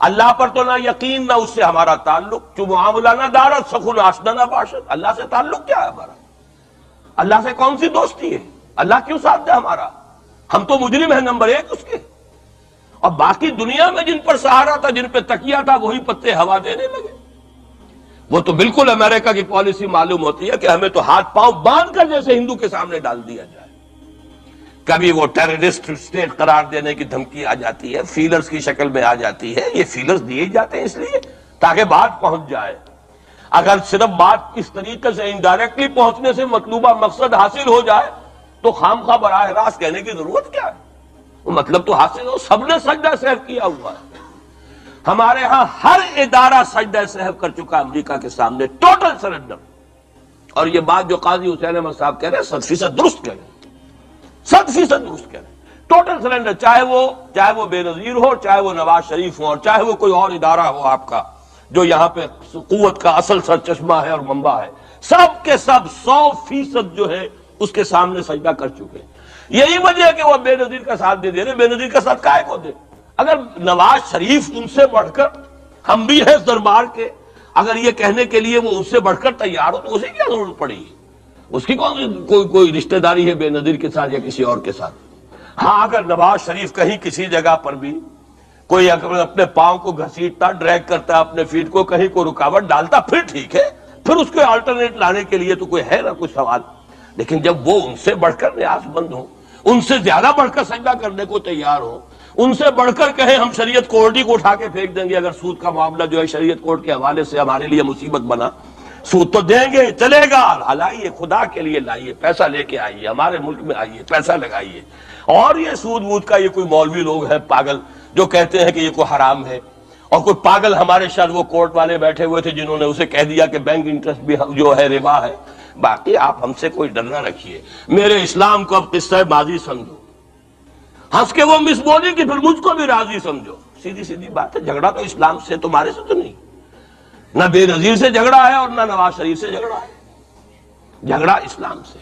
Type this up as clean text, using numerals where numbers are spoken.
اللہ پر تو نہ یقین نہ اس سے ہمارا تعلق، جو معاملہ نہ دارت سخن آشنا نہ باشد۔ اللہ سے تعلق کیا ہے ہمارا؟ اللہ سے کون سی دوستی ہے؟ اللہ کیوں ساتھ دے ہمارا؟ ہم تو مجرم ہیں نمبر 1 اس کے، اور باقی دنیا میں جن پر سہارا تھا، جن پہ تکیہ تھا، وہی پتے ہوا دینے لگے۔ وہ تو بالکل امریکہ کی پالیسی معلوم ہوتی ہے کہ ہمیں تو ہاتھ پاؤں باندھ کر جیسے ہندو کے سامنے ڈال دیا جائے۔ کبھی وہ ٹیررسٹ اسٹیٹ قرار دینے کی دھمکی آ جاتی ہے، فیلرز کی شکل میں آ جاتی ہے۔ یہ فیلرز دیے جاتے ہیں اس لیے تاکہ بات پہنچ جائے۔ اگر صرف بات اس طریقے سے انڈائریکٹلی پہنچنے سے مطلوبہ مقصد حاصل ہو جائے تو خام خواہ براہ راست کہنے کی ضرورت کیا ہے؟ وہ مطلب تو حاصل ہو۔ سب نے سجدہ سہو کیا ہوا ہے۔ ہمارے ہاں ہر ادارہ سجدہ سہو کر چکا امریکہ کے سامنے، ٹوٹل سرنڈر۔ اور یہ بات جو قاضی حسین احمد صاحب کہہ رہے ہیں 100% درست کہہ رہے ہیں، 100% درست کہہ رہے ہیں۔ ٹوٹل سرنڈر، چاہے وہ بے نظیر ہو، چاہے وہ نواز شریف ہو، اور چاہے وہ کوئی اور ادارہ ہو آپ کا جو یہاں پہ قوت کا اصل سرچشمہ ہے اور منبع ہے، سب کے سب 100% جو ہے اس کے سامنے سجدہ کر چکے ہیں۔ یہی وجہ ہے کہ وہ بے نظیر کا ساتھ دے رہے۔ بے نظیر کا ساتھ کائے کو دے؟ اگر نواز شریف ان سے بڑھ کر، ہم بھی ہیں دربار کے، اگر یہ کہنے کے لیے وہ ان سے بڑھ کر تیار ہو تو اسے کیا ضرورت پڑی ہے؟ اس کی کوئی رشتہ داری ہے بے نظیر کے ساتھ یا کسی اور کے ساتھ؟ ہاں، اگر نواز شریف کہیں کسی جگہ پر بھی کوئی اپنے پاؤں کو گھسیٹتا، ڈریگ کرتا، اپنے فیٹ کو کہیں کو رکاوٹ ڈالتا، پھر ٹھیک ہے، پھر اس کو آلٹرنیٹ لانے کے لیے تو کوئی ہے نہ کوئی سوال۔ لیکن جب وہ ان سے بڑھ کر نیاز مند ہوں، ان سے زیادہ بڑھ کر سجدہ کرنے کو تیار ہوں، ان سے بڑھ کر کہیں ہم شریعت کورٹ ہی کو اٹھا کے پھینک دیں گے اگر سود کا معاملہ جو ہے شریعت کورٹ کے حوالے سے ہمارے لیے مصیبت بنا، سود تو دیں گے، چلے گا، لائیے، خدا کے لیے لائیے، پیسہ لے کے آئیے، ہمارے ملک میں آئیے، پیسہ لگائیے۔ اور یہ سود وود کا یہ کوئی مولوی لوگ ہیں پاگل جو کہتے ہیں کہ یہ کوئی حرام ہے، اور کوئی پاگل ہمارے شاید وہ کورٹ والے بیٹھے ہوئے تھے جنہوں نے اسے کہہ دیا کہ بینک انٹرسٹ بھی جو ہے ربا ہے۔ باقی آپ ہم سے کوئی ڈر نہ رکھیے، میرے اسلام کو اب قصہ ماضی سمجھو، ہنس کے وہ مس بولی کہ پھر مجھ کو بھی راضی سمجھو۔ سیدھی سیدھی بات ہے، جھگڑا تو اسلام سے تمہارے سے تو نہیں، نہ بے نظیر سے جھگڑا ہے اور نہ نواز شریف سے جھگڑا ہے، جھگڑا اسلام سے۔